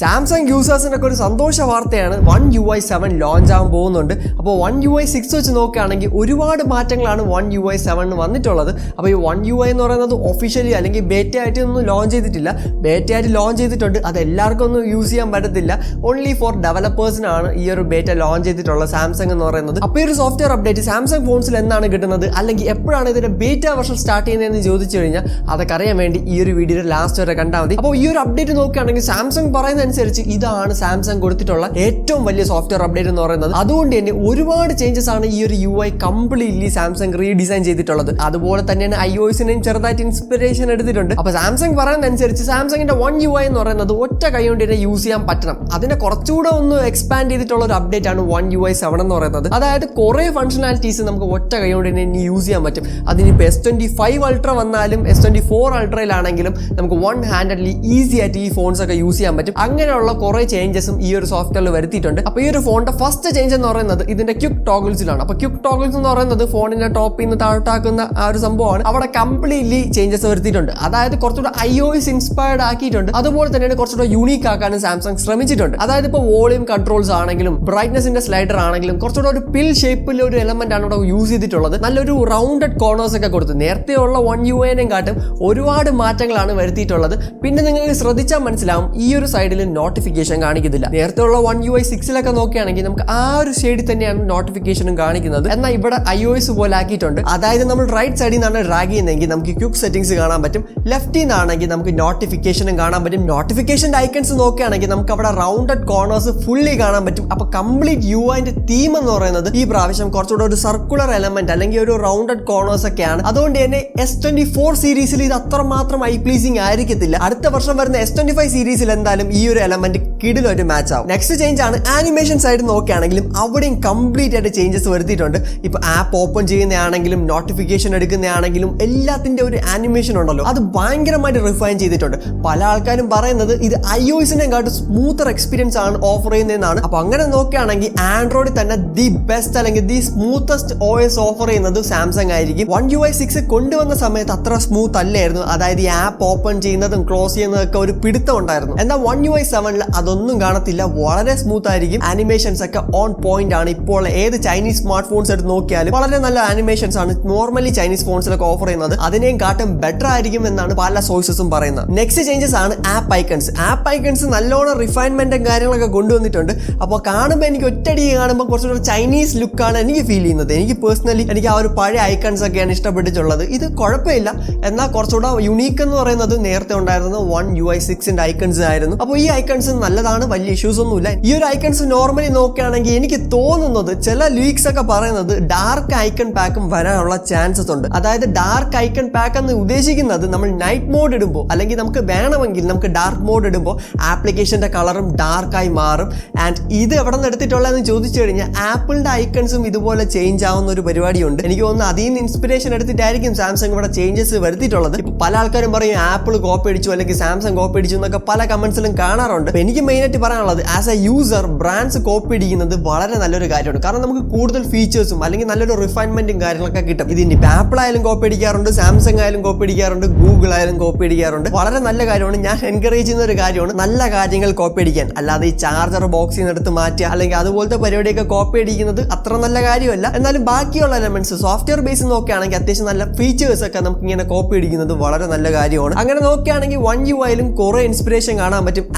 Samsung യൂസേഴ്സിനൊക്കെ ഒരു സന്തോഷ വാർത്തയാണ്. One UI 7 ലോഞ്ച് ആകാൻ പോകുന്നുണ്ട്. അപ്പോൾ One UI 6 വെച്ച് നോക്കുകയാണെങ്കിൽ ഒരുപാട് മാറ്റങ്ങളാണ് One UI 7 വന്നിട്ടുള്ളത്. അപ്പോൾ ഈ One UI എന്ന് പറയുന്നത് ഒഫീഷ്യലി അല്ലെങ്കിൽ ബേറ്റ ആയിട്ടൊന്നും ലോഞ്ച് ചെയ്തിട്ടില്ല. ബേറ്റ ആയിട്ട് ലോഞ്ച് ചെയ്തിട്ടുണ്ട്, അത് എല്ലാവർക്കും ഒന്നും യൂസ് ചെയ്യാൻ പറ്റത്തില്ല. ഓൺലി ഫോർ ഡെവലപ്പേഴ്സിനാണ് ഈ ഒരു ബേറ്റ ലോഞ്ച് ചെയ്തിട്ടുള്ള സാംസങ് എന്ന് പറയുന്നത്. അപ്പോൾ ഈ ഒരു സോഫ്റ്റ്വെയർ അപ്ഡേറ്റ് സാംസങ് ഫോൺസിൽ എന്നാണ് കിട്ടുന്നത്, അല്ലെങ്കിൽ എപ്പോഴാണ് ഇതിന്റെ ബേറ്റ വെർഷൻ സ്റ്റാർട്ട് ചെയ്യുന്നതെന്ന് ചോദിച്ചു കഴിഞ്ഞാൽ അതൊക്കെ അറിയാൻ വേണ്ടി ഈ ഒരു വീഡിയോയുടെ ലാസ്റ്റ് വരെ കണ്ടാൽ മതി. അപ്പോൾ ഈ ഒരു അപ്ഡേറ്റ് നോക്കുകയാണെങ്കിൽ സാംസങ് പറയുന്ന അനുസരിച്ച് ഇതാണ് സാംസങ് കൊടുത്തിട്ടുള്ള ഏറ്റവും വലിയ സോഫ്റ്റ്വെയർ അപ്ഡേറ്റ് എന്ന് പറയുന്നത്. അതുകൊണ്ട് തന്നെ ഒരുപാട് ചേഞ്ചസ് ആണ് ഈ ഒരു UI കംപ്ലീറ്റ്ലി സാംസങ് റീഡിസൈൻ ചെയ്തിട്ടുള്ളത്. അതുപോലെ തന്നെയാണ് iOS-നെയും ചെറുതായിട്ട് ഇൻസ്പിറേഷൻ എടുത്തിട്ടുണ്ട്. അപ്പൊ സാംസങ് പറയുന്ന അനുസരിച്ച് സാംസങ്ങിന്റെ One UI എന്ന് പറയുന്നത് ഒറ്റ കൈ കൊണ്ട് തന്നെ യൂസ് ചെയ്യാൻ പറ്റണം. അതിനെ കുറച്ചുകൂടെ ഒന്ന് എക്സ്പാൻഡ് ചെയ്തിട്ടുള്ള ഒരു അപ്ഡേറ്റ് ആണ് One UI 7 എന്ന് പറയുന്നത്. അതായത് കുറെ ഫംഗ്ഷനാലിറ്റീസ് നമുക്ക് ഒറ്റ കൈ കൊണ്ട് തന്നെ യൂസ് ചെയ്യാൻ പറ്റും. അതിനിപ്പോൾ S25 Ultra വന്നാലും S24 Ultra'യിലാണെങ്കിലും നമുക്ക് വൺ ഹാൻഡഡ്ലി ഈസി ആയിട്ട് ഈ ഫോൺസ് ഒക്കെ യൂസ് ചെയ്യാൻ പറ്റും. അങ്ങനെയുള്ള കുറെ ചേഞ്ചസും ഈ ഒരു സോഫ്റ്റ്വെയറിൽ വരുത്തിയിട്ടുണ്ട്. അപ്പോൾ ഈ ഒരു ഫോണിന്റെ ഫസ്റ്റ് ചേഞ്ച് എന്ന് പറയുന്നത് ഇതിന്റെ ക്വിക്ക് ടോഗിൾസിലാണ്. അപ്പോൾ ക്വിക്ക് ടോഗിൾസ് എന്ന് പറയുന്നത് ഫോണിന്റെ ടോപ്പിൽ നിന്ന് താഴോട്ടാക്കുന്ന ആ ഒരു സംഭവമാണ്. അവിടെ കംപ്ലീറ്റ്ലി ചേഞ്ചസ് വരുത്തിയിട്ടുണ്ട്. അതായത് കുറച്ചുകൂടെ iOS ഇൻസ്പയർഡ് ആക്കിയിട്ടുണ്ട്. അതുപോലെ തന്നെയാണ് കുറച്ചുകൂടെ യൂണീക്ക് ആക്കാനും സാംസങ് ശ്രമിച്ചിട്ടുണ്ട്. അതായത് ഇപ്പോൾ വോളിയം കൺട്രോൾസ് ആണെങ്കിലും ബ്രൈറ്റ്നസിന്റെ സ്ലൈഡർ ആണെങ്കിലും കുറച്ചുകൂടെ ഒരു പിൽ ഷേപ്പിൽ ഒരു എലമെന്റ് ആണ് ഇവിടെ യൂസ് ചെയ്തിട്ടുള്ളത്. നല്ലൊരു റൗണ്ടഡ് കോർണേഴ്സ് ഒക്കെ കൊടുത്ത് നേരത്തെയുള്ള One UI-നെയും കാട്ടും ഒരുപാട് മാറ്റങ്ങളാണ് വരുത്തിയിട്ടുള്ളത്. പിന്നെ നിങ്ങൾക്ക് ശ്രദ്ധിച്ചാൽ മനസ്സിലാവും ഈ ഒരു സൈഡിൽ നോട്ടിഫിക്കേഷൻ കാണിക്കുന്നില്ല. നേരത്തെ ഉള്ള One UI 6-ലൊക്കെ നോക്കുകയാണെങ്കിൽ നമുക്ക് ആ ഒരു ഷെയ്ഡിൽ തന്നെയാണ് നോട്ടിഫിക്കേഷനും കാണിക്കുന്നത്. എന്നാൽ ഇവിടെ iOS പോലെ ആക്കിയിട്ടുണ്ട്. അതായത് നമ്മൾ റൈറ്റ് സൈഡിൽ നിന്നാണ് ഡ്രാഗ് ചെയ്യുന്നതെങ്കിൽ നമുക്ക് ക്വിക്ക് സെറ്റിംഗ്സ് കാണാൻ പറ്റും. ലെഫ്റ്റിൽ നിന്നാണെങ്കിൽ നമുക്ക് നോട്ടിഫിക്കേഷനും കാണാൻ പറ്റും. നോട്ടിഫിക്കേഷൻ്റെ ഐക്കൺസ് നോക്കുകയാണെങ്കിൽ നമുക്ക് അവിടെ റൗണ്ടഡ് കോർണേഴ്സ് ഫുള്ളി കാണാൻ പറ്റും. അപ്പൊ കംപ്ലീറ്റ് UI-ന്റെ തീം എന്ന് പറയുന്നത് ഈ പ്രാവശ്യം കുറച്ചുകൂടെ ഒരു സർക്കുലർ എലമെന്റ് അല്ലെങ്കിൽ ഒരു റൗണ്ടഡ് കോർണേഴ്സ് ഒക്കെയാണ്. അതുകൊണ്ട് തന്നെ S24 സീരീസിൽ ഇത് അത്രമാത്രം ഐ പ്ലീസിംഗ് ആയിരിക്കത്തില്ല. അടുത്ത വർഷം വരുന്ന S25 സീരീസിൽ എന്തായാലും ഈ ഒരു എലമെന്റ് കിടിലൊരു മാച്ച് ആവും. നെക്സ്റ്റ് ചേഞ്ച് ആണ് ആനിമേഷൻ സൈഡ് നോക്കുകയാണെങ്കിലും അവിടെയും കംപ്ലീറ്റ് ആയിട്ട് ചേഞ്ചസ് വരുത്തിയിട്ടുണ്ട്. ഇപ്പൊ ആപ്പ് ഓപ്പൺ ചെയ്യുന്നതാണെങ്കിലും നോട്ടിഫിക്കേഷൻ എടുക്കുന്നതാണെങ്കിലും എല്ലാത്തിന്റെ ഒരു ആനിമേഷൻ ഉണ്ടല്ലോ, അത് ഭയങ്കരമായിട്ട് റിഫൈൻ ചെയ്തിട്ടുണ്ട്. പല ആൾക്കാരും പറയുന്നത് ഇത് iOS-നെ കാട്ടും സ്മൂത്തർ എക്സ്പീരിയൻസ് ആണ് ഓഫർ ചെയ്യുന്നതെന്നാണ്. അപ്പൊ അങ്ങനെ നോക്കുകയാണെങ്കിൽ ആൻഡ്രോയിഡിൽ തന്നെ ദി ബെസ്റ്റ് അല്ലെങ്കിൽ ദി സ്മൂത്തസ്റ്റ് OS ഓഫർ ചെയ്യുന്നത് സാംസങ് ആയിരിക്കും. One UI 6 കൊണ്ടുവന്ന സമയത്ത് അത്ര സ്മൂത്ത് അല്ലായിരുന്നു. അതായത് ഈ ആപ്പ് ഓപ്പൺ ചെയ്യുന്നതും ക്ലോസ് ചെയ്യുന്നതൊക്കെ ഒരു പിടുത്തം ഉണ്ടായിരുന്നു. എന്നാൽ One UI 7-ൽ അതൊന്നും കാണത്തില്ല, വളരെ സ്മൂത്ത് ആയിരിക്കും. ആനിമേഷൻസ് ഒക്കെ ഓൺ പോയിന്റ് ആണ്. ഇപ്പോൾ ഏത് ചൈനീസ് സ്മാർട്ട് ഫോൺസ് എടുത്ത് നോക്കിയാലും വളരെ നല്ല ആനിമേഷൻസ് ആണ് നോർമലി ചൈനീസ് ഫോൺസിലൊക്കെ ഓഫർ ചെയ്യുന്നത്. അതിനെയും കാട്ടും ബെറ്റർ ആയിരിക്കും എന്നാണ് പല സോഴ്സസും പറയുന്നത്. നെക്സ്റ്റ് ചേഞ്ചസ് ആണ് ആപ്പ് ഐക്കൺസ്. ആപ്പ് ഐക്കൺസ് നല്ലോണം റിഫൈൻമെന്റും കാര്യങ്ങളൊക്കെ കൊണ്ടുവന്നിട്ടുണ്ട്. അപ്പോൾ കാണുമ്പോൾ എനിക്ക് ഒറ്റയടി കാണുമ്പോൾ കുറച്ചുകൂടെ ചൈനീസ് ലുക്കാണ് എനിക്ക് ഫീൽ ചെയ്യുന്നത്. എനിക്ക് പേഴ്സണലി എനിക്ക് ആ ഒരു പഴയ ഐക്കൺസ് ഒക്കെയാണ് ഇഷ്ടപ്പെട്ടിട്ടുള്ളത്. ഇത് കുഴപ്പമില്ല, എന്നാൽ കുറച്ചുകൂടെ യുണീക്ക് എന്ന് പറയുന്നത് നേരത്തെ ഉണ്ടായിരുന്നത് One UI 6-ന്റെ ഐക്കൺസ് ആയിരുന്നു. അപ്പോൾ ഈ ഐക്കൺസ് നല്ലതാണ്, വലിയ ഇഷ്യൂസ് ഒന്നുമില്ല. ഈ ഒരു ഐക്കൺസ് നോർമലി നോക്കുകയാണെങ്കിൽ എനിക്ക് തോന്നുന്നത് ചില ലീക്സ് ഒക്കെ പറയുന്നത് ഡാർക്ക് ഐക്കൺ പാക്കും വരാനുള്ള ചാൻസസ് ഉണ്ട്. അതായത് ഡാർക്ക് ഐക്കൺ പാക്ക് എന്ന് ഉദ്ദേശിക്കുന്നത് നമ്മൾ നൈറ്റ് മോഡ് ഇടുമ്പോൾ അല്ലെങ്കിൽ നമുക്ക് വേണമെങ്കിൽ നമുക്ക് ഡാർക്ക് മോഡ് ഇടുമ്പോൾ ആപ്ലിക്കേഷന്റെ കളറും ഡാർക്കായി മാറും. ആൻഡ് ഇത് എവിടെ നിന്ന് എടുത്തിട്ടുള്ളതെന്ന് ചോദിച്ചു കഴിഞ്ഞാൽ ആപ്പിളിന്റെ ഐക്കൺസും ഇതുപോലെ ചേഞ്ച് ആവുന്ന ഒരു പരിപാടിയുണ്ട്. എനിക്ക് തോന്നുന്നു അതിൽ നിന്ന് ഇൻസ്പിറേഷൻ എടുത്തിട്ടായിരിക്കും സാംസങ് ഇവിടെ ചേഞ്ചസ് വരുത്തിയിട്ടുള്ളത്. ഇപ്പൊ പല ആൾക്കാരും പറയും ആപ്പിൾ കോപ്പി അടിച്ചു അല്ലെങ്കിൽ സാംസങ് കോപ്പി അടിച്ചു എന്നൊക്കെ പല കമന്റ്സിലും കാണാറുണ്ട്. എനിക്ക് മെയിനായിട്ട് പറയാനുള്ളത് as A user brands copy അടിക്കുന്നത് വളരെ നല്ലൊരു കാര്യമാണ്. കാരണം നമുക്ക് കൂടുതൽ ഫീച്ചേഴ്സും അല്ലെങ്കിൽ നല്ലൊരു റിഫൈൻമെന്റും കാര്യങ്ങളൊക്കെ കിട്ടും. ഇതിന് ആപ്പിൾ ആയാലും കോപ്പി അടിക്കാറുണ്ട്, സാംസങ് ആയാലും കോപ്പി അടിക്കാറുണ്ട്, ഗൂഗിൾ ആയാലും കോപ്പി അടിക്കാറുണ്ട്. വളരെ നല്ല കാര്യമാണ്. ഞാൻ എൻകറേജ് ചെയ്യുന്ന ഒരു കാര്യമാണ് നല്ല കാര്യങ്ങൾ കോപ്പി അടിക്കാൻ. അല്ലാതെ ഈ ചാർജർ ബോക്സിൽ നിന്ന് എടുത്ത് മാറ്റുക അല്ലെങ്കിൽ അതുപോലത്തെ പരിപാടിയൊക്കെ കോപ്പി അടിക്കുന്നത് അത്ര നല്ല കാര്യമല്ല. എന്നാലും ബാക്കിയുള്ള എലമെന്റ്സ് സോഫ്റ്റ്വെയർ ബേസ് നോക്കുകയാണെങ്കിൽ അത്യാവശ്യം നല്ല ഫീച്ചേഴ്സ് ഒക്കെ നമുക്ക് ഇങ്ങനെ കോപ്പി അടിക്കുന്നത് വളരെ നല്ല കാര്യമാണ്. അങ്ങനെ നോക്കുകയാണെങ്കിൽ One UI-ലും കുറെ ഇൻസ്പിറേഷൻ കാണാൻ പറ്റും.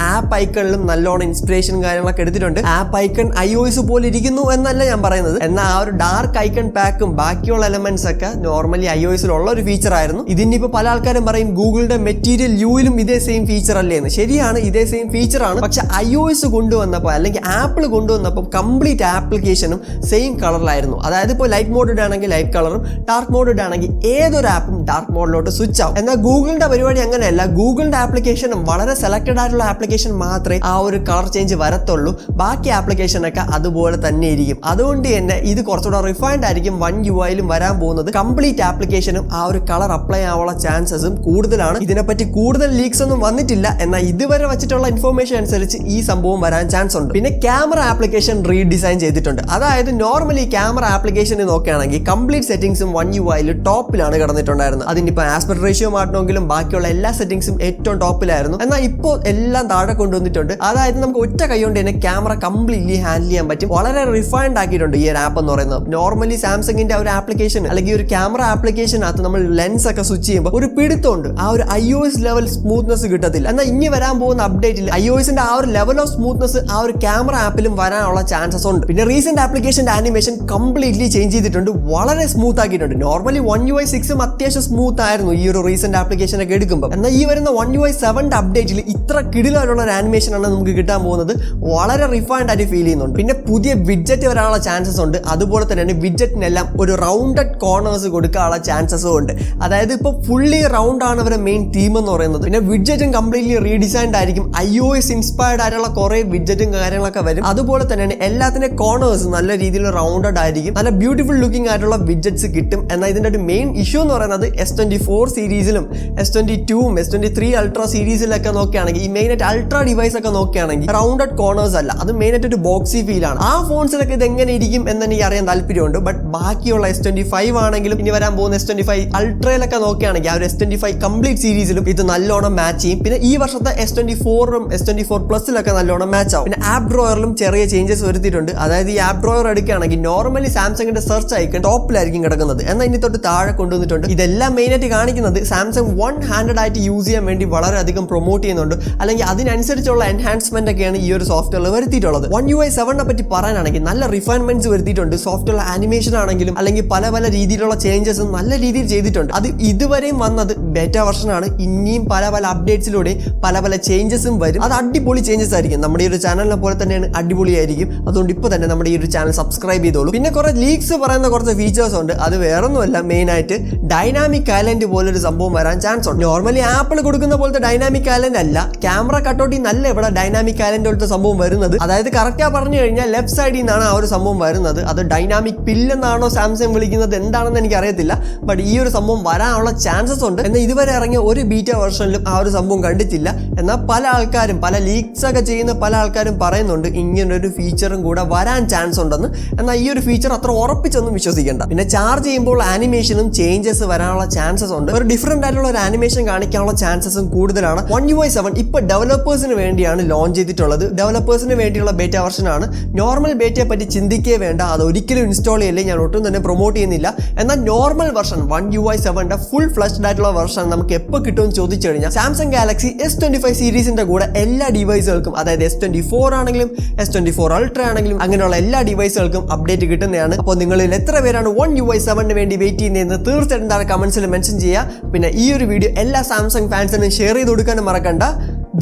ആപ്പ് ഐക്കണിലും നല്ലോണം ഇൻസ്പിറേഷൻ കാര്യങ്ങളൊക്കെ എടുത്തിട്ടുണ്ട്. ആപ്പ് ഐക്കൺ iOS പോലെ ഇരിക്കുന്നു എന്നല്ല ഞാൻ പറയുന്നത്. എന്നാൽ ആ ഒരു ഡാർക്ക് ഐക്കൺ പാക്കും ബാക്കിയുള്ള എലമെന്റ്സ് ഒക്കെ നോർമലി iOS-ലുള്ള ഒരു ഫീച്ചർ ആയിരുന്നു. ഇതിനിപ്പോൾ പല ആൾക്കാരും പറയും ഗൂഗിളിന്റെ മെറ്റീരിയൽ യുയിലും ഇതേ സെയിം ഫീച്ചർ അല്ലേ എന്ന്. ശരിയാണ്, ഇതേ സെയിം ഫീച്ചർ ആണ്. പക്ഷെ iOS കൊണ്ടുവന്നപ്പോൾ അല്ലെങ്കിൽ ആപ്പിൾ കൊണ്ടുവന്നപ്പോൾ കംപ്ലീറ്റ് ആപ്ലിക്കേഷനും സെയിം കളറിലായിരുന്നു. അതായത് ഇപ്പോൾ ലൈറ്റ് മോഡ് ഇടാണെങ്കിൽ ലൈറ്റ് കളറും ഡാർക്ക് മോഡ് ഇടാണെങ്കിൽ ഏതൊരു ആപ്പും ഡാർക്ക് മോഡിലോട്ട് സ്വിച്ച് ആവും. എന്നാൽ ഗൂഗിളിന്റെ പരിപാടി അങ്ങനെയല്ല. ഗൂഗിളിന്റെ ആപ്ലിക്കേഷനും വളരെ സെലക്ടഡ് ആയിട്ടുള്ള ആപ്ലിക്കേഷൻ മാത്രമേ ആ ഒരു കളർ ചേഞ്ച് വരത്തുള്ളൂ. ബാക്കി ആപ്ലിക്കേഷനൊക്കെ അതുപോലെ തന്നെ ഇരിക്കും. അതുകൊണ്ട് തന്നെ ഇത് കുറച്ചുകൂടെ റിഫൈൻഡ് ആയിരിക്കും One UI-ലും വരാൻ പോകുന്നത്. കംപ്ലീറ്റ് ആപ്ലിക്കേഷനും ആ ഒരു കളർ അപ്ലൈ ആവാനുള്ള ചാൻസസും കൂടുതലാണ്. ഇതിനെപ്പറ്റി കൂടുതൽ ലീക്സ് ഒന്നും വന്നിട്ടില്ല. എന്നാൽ ഇതുവരെ വെച്ചിട്ടുള്ള ഇൻഫർമേഷൻ അനുസരിച്ച് ഈ സംഭവം വരാൻ ചാൻസ് ഉണ്ട്. പിന്നെ ക്യാമറ ആപ്ലിക്കേഷൻ റീഡിസൈൻ ചെയ്തിട്ടുണ്ട്. അതായത് നോർമലി ക്യാമറ ആപ്ലിക്കേഷൻ നോക്കുകയാണെങ്കിൽ കംപ്ലീറ്റ് സെറ്റിംഗ്സും One UI-ൽ ടോപ്പിലാണ് കിടന്നിട്ടുണ്ടായിരുന്നത്. അതിനിപ്പോൾ ആസ്പെക്ട് റേഷ്യോ മാറ്റണമെങ്കിലും ബാക്കിയുള്ള എല്ലാ സെറ്റിംഗ്സും ഏറ്റവും ടോപ്പിലായിരുന്നു. എന്നാൽ ഇപ്പോൾ എല്ലാം താഴെ താഴെ കൊണ്ടുവന്നിട്ടുണ്ട്. അതായത് നമുക്ക് ഒറ്റ കൈ കൊണ്ട് തന്നെ ക്യാമറ കംപ്ലീറ്റ്ലി ഹാൻഡിൽ ചെയ്യാൻ പറ്റും. വളരെ റിഫൈൻഡ് ആക്കിയിട്ടുണ്ട് ഈ ഒരു ആപ്പ് എന്ന് പറയുന്നത്. നോർമലി സാംസങ്ങിന്റെ ഒരു ആപ്ലിക്കേഷൻ അല്ലെങ്കിൽ ഒരു ക്യാമറ ആപ്ലിക്കേഷനകത്ത് നമ്മൾ ലെൻസ് ഒക്കെ സ്വിച്ച് ചെയ്യുമ്പോൾ ഒരു പിടുത്തമുണ്ട്, ആ ഒരു iOS ലെവൽ സ്മൂത്ത്നെസ് കിട്ടത്തില്ല. എന്നാൽ ഇനി വരാൻ പോകുന്ന അപ്ഡേറ്റിൽ iOSന്റെ ആ ഒരു ലെവൽ ഓഫ് സ്മൂത്ത്നെസ് ആ ഒരു ക്യാമറ ആപ്പിലും വരാനുള്ള ചാൻസസ് ഉണ്ട്. പിന്നെ റീസെന്റ് ആപ്ലിക്കേഷന്റെ ആനിമേഷൻ കംപ്ലീറ്റ്ലി ചേഞ്ച് ചെയ്തിട്ടുണ്ട്, വളരെ സ്മൂത്ത് ആക്കിയിട്ടുണ്ട്. നോർമലി One UI 6 അത്യാവശ്യം സ്മൂത്ത് ആയിരുന്നു ഈ ഒരു റീസെന്റ് ആപ്ലിക്കേഷൻ ഒക്കെ എടുക്കുമ്പോൾ. എന്നാൽ ഈ വരുന്ന One UI 7 അപ്ഡേറ്റിൽ ഇത്ര കിടിലുള്ള ഒരു ആനിമേഷൻ ആണ് നമുക്ക് കിട്ടാൻ പോകുന്നത്. വളരെ റിഫൈൻഡ് ആയിട്ട് ഫീൽ ചെയ്യുന്നുണ്ട്. പിന്നെ പുതിയ വിഡ്ജറ്റ് വരാനുള്ള ചാൻസസ് ഉണ്ട്. അതുപോലെ തന്നെ വിഡ്ജറ്റിനെല്ലാം ഒരു റൗണ്ടഡ് കോർണേഴ്സ് കൊടുക്കാനുള്ള ചാൻസസും ഉണ്ട്. അതായത് ഇപ്പോൾ ഫുള്ളി റൗണ്ട് ആണ് അവരുടെ മെയിൻ തീം എന്ന് പറയുന്നത്. പിന്നെ വിഡ്ജറ്റും കംപ്ലീറ്റ്ലി റീഡിസൈൻഡ് ആയിരിക്കും. iOS ഇൻസ്പയർഡ് ആയിട്ടുള്ള കുറെ വിഡ്ജറ്റും കാര്യങ്ങളൊക്കെ വരും. അതുപോലെ തന്നെയാണ് എല്ലാത്തിന്റെ കോർണേഴ്സ് നല്ല രീതിയിൽ റൗണ്ടഡ് ആയിരിക്കും. നല്ല ബ്യൂട്ടിഫുൾ ലുക്കിംഗ് ആയിട്ടുള്ള വിഡ്ജറ്റ്സ് കിട്ടും. എന്നാൽ ഇതിന്റെ ഒരു മെയിൻ ഇഷ്യൂ എന്ന് പറയുന്നത് S24 സീരീസിലും S22ഉം S23 അൾട്രാ സീരീസിലൊക്കെ നോക്കുകയാണെങ്കിൽ ഈ മെയിൻ ആയിട്ട് അൾട്രാ ഡിവൈസ് ഒക്കെ നോക്കുകയാണെങ്കിൽ റൗണ്ടഡ് കോർണേഴ്സ് അല്ല, അത് മെയിൻ ആയിട്ട് ഒരു ബോക്സി ഫീൽ ആണ്. ആ ഫോൺസിലൊക്കെ ഇത് എങ്ങനെ ഇരിക്കും എന്ന് എനിക്ക് അറിയാൻ താല്പര്യമുണ്ട്. ബട്ട് ബാക്കിയുള്ള S25 ആണെങ്കിലും ഇനി വരാൻ പോകുന്ന S25 അൾട്രയിലൊക്കെ നോക്കുകയാണെങ്കിൽ ആ ഒരു S25 കംപ്ലീറ്റ് സീരീസിലും ഇത് നല്ലോണം മാച്ച് ചെയ്യും. പിന്നെ ഈ വർഷത്തെ S24ഉം S24 പ്ലസിലൊക്കെ നല്ലോണം മാച്ച് ആവും. പിന്നെ ആപ്പ് ഡ്രോയറിലും ചെറിയ ചേഞ്ചസ് വരുത്തിയിട്ടുണ്ട്. അതായത് ഈ ആപ്പ് ഡ്രോയർ എടുക്കുകയാണെങ്കിൽ നോർമലി സാംസങ്ങിന്റെ സെർച്ച് ഐക്കൺ ടോപ്പിലായിരിക്കും കിടക്കുന്നത്, എന്നാൽ ഇനി തൊട്ട് താഴെ കൊണ്ടുവന്നിട്ടുണ്ട്. ഇതെല്ലാം മെയിൻ ആയിട്ട് കാണിക്കുന്നത് സാംസങ് വൺ ഹാൻഡഡ് ആയിട്ട് യൂസ് ചെയ്യാൻ വേണ്ടി വളരെയധികം പ്രൊമോട്ട് ചെയ്യുന്നുണ്ട്, അല്ലെങ്കിൽ അതിനനുസരിച്ചുള്ള എൻഹാൻസ്മെന്റ് ഒക്കെയാണ് ഈ ഒരു സോഫ്റ്റ്വെയർ വരുത്തിയിട്ടുള്ളത്. One UI 7 പറ്റി പറയാനാണെങ്കിൽ നല്ല റിഫൈൻമെന്റ്സ് വരുത്തിയിട്ടുണ്ട്. സോഫ്റ്റ്വെയർ ആനിമേഷൻ ആണെങ്കിലും അല്ലെങ്കിൽ പല രീതിയിലുള്ള ചേഞ്ചസും നല്ല രീതിയിൽ ചെയ്തിട്ടുണ്ട്. അത് ഇതുവരെയും വന്നത് ബേറ്റ വെർഷൻ ആണ്. ഇനിയും പല അപ്ഡേറ്റ്സിലൂടെ പല ചേഞ്ചസും വരും. അത് അടിപൊളി ചേഞ്ചസ് ആയിരിക്കും. നമ്മുടെ ഈ ഒരു ചാനലിനെ പോലെ തന്നെയാണ് അടിപൊളിയായിരിക്കും. അതുകൊണ്ട് ഇപ്പോൾ തന്നെ നമ്മുടെ ഈ ഒരു ചാനൽ സബ്സ്ക്രൈബ് ചെയ്തോളൂ. പിന്നെ കുറെ ലീക്സ് പറയുന്ന കുറച്ച് ഫീച്ചേഴ്സ് ഉണ്ട്. അത് വേറൊന്നുമല്ല, മെയിൻ ആയിട്ട് ഡൈനാമിക് ഐലൻഡ് പോലൊരു സംഭവം വരാൻ ചാൻസ് ഉണ്ട്. നോർമലി ആപ്പിൾ കൊടുക്കുന്ന പോലത്തെ ഡൈനാമിക് ഐലൻഡ് അല്ല, ക്യാമറ കട്ടൗട്ടിൽ നല്ല ഇവിടെ ഡൈനാമിക് ഐലൻഡ് പോലത്തെ സംഭവം വരുന്നത്. അതായത് കറക്റ്റാ പറഞ്ഞു കഴിഞ്ഞാൽ ലെഫ്റ്റ് സൈഡിൽ നിന്നാണ് ആ ഒരു സംഭവം വരുന്നത്. അത് ഡൈനാമിക് പില്ലെന്നാണോ സാംസങ് വിളിക്കുന്നത് എന്താണെന്ന് എനിക്ക് അറിയത്തില്ല. ബട്ട് ഈ ഒരു സംഭവം വരാനുള്ള ചാൻസസ് ഉണ്ട്. എന്നാൽ ഇതുവരെ ഇറങ്ങിയ ഒരു ബീറ്റ വെർഷനിലും ആ ഒരു സംഭവം കണ്ടിട്ടില്ല. എന്നാൽ പല ആൾക്കാരും പല ലീക്സ് ഒക്കെ ചെയ്യുന്ന പല ആൾക്കാരും പറയുന്നുണ്ട് ഇങ്ങനൊരു ഫീച്ചറും കൂടെ വരാൻ ചാൻസ് ഉണ്ടെന്ന്. എന്നാൽ ഈ ഒരു ഫീച്ചർ അത്ര ഉറപ്പിച്ചൊന്നും വിശ്വസിക്കേണ്ട. പിന്നെ ചാർജ് ചെയ്യുമ്പോൾ ആനിമേഷനും ചേഞ്ചസ് വരാനുള്ള ചാൻസസ് ഉണ്ട്. ഒരു ഡിഫറെന്റ് ആയിട്ടുള്ള ഒരു ആനിമേഷൻ കാണിക്കാനുള്ള ചാൻസസും കൂടുതലാണ്. One UI 7 ഇപ്പോൾ ഡെവലപ്പേഴ്സിന് വേണ്ടിയാണ് ലോഞ്ച് ചെയ്തിട്ടുള്ളത്. ഡെവലപ്പേഴ്സിന് വേണ്ടിയുള്ള ബേറ്റ വെർഷൻ ആണ്. നോർമൽ ബേറ്റയെ പറ്റി ചിന്തിക്കേ വേണ്ട, അത് ഒരിക്കലും ഇൻസ്റ്റാൾ ചെയ്യില്ലേ, ഞാൻ ഒട്ടും തന്നെ പ്രൊമോട്ട് ചെയ്യുന്നില്ല. എന്നാൽ normal version One UI 7 full flushed ആയിട്ടുള്ള വെർഷൻ നമുക്ക് എപ്പോൾ കിട്ടുമെന്ന് ചോദിച്ചു കഴിഞ്ഞാൽ സാംസങ് ഗാലക്സി S25 സീരീസിന്റെ കൂടെ എല്ലാ ഡിവൈസുകൾക്കും, അതായത് S24 ആണെങ്കിലും S24 അൾട്ര ആണെങ്കിലും അങ്ങനെയുള്ള എല്ലാ ഡിവൈസുകൾക്കും അപ്ഡേറ്റ് കിട്ടുന്നതാണ്. അപ്പോൾ നിങ്ങളിൽ എത്ര പേരാണ് One UI 7 വേണ്ടി വെയിറ്റ് ചെയ്യുന്നതെന്ന് തീർച്ചയായിട്ടും താഴെ കമന്റ്സിൽ മെൻഷൻ ചെയ്യുക. പിന്നെ ഈ ഒരു വീഡിയോ എല്ലാ സാംസങ് ഫാൻസിനും ഷെയർ ചെയ്ത് കൊടുക്കാനും മറക്കണ്ട.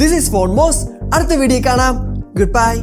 ദിസ് ഈസ് ഫോൺ മോസ്. അടുത്ത വീഡിയോ കാണാം. Good by.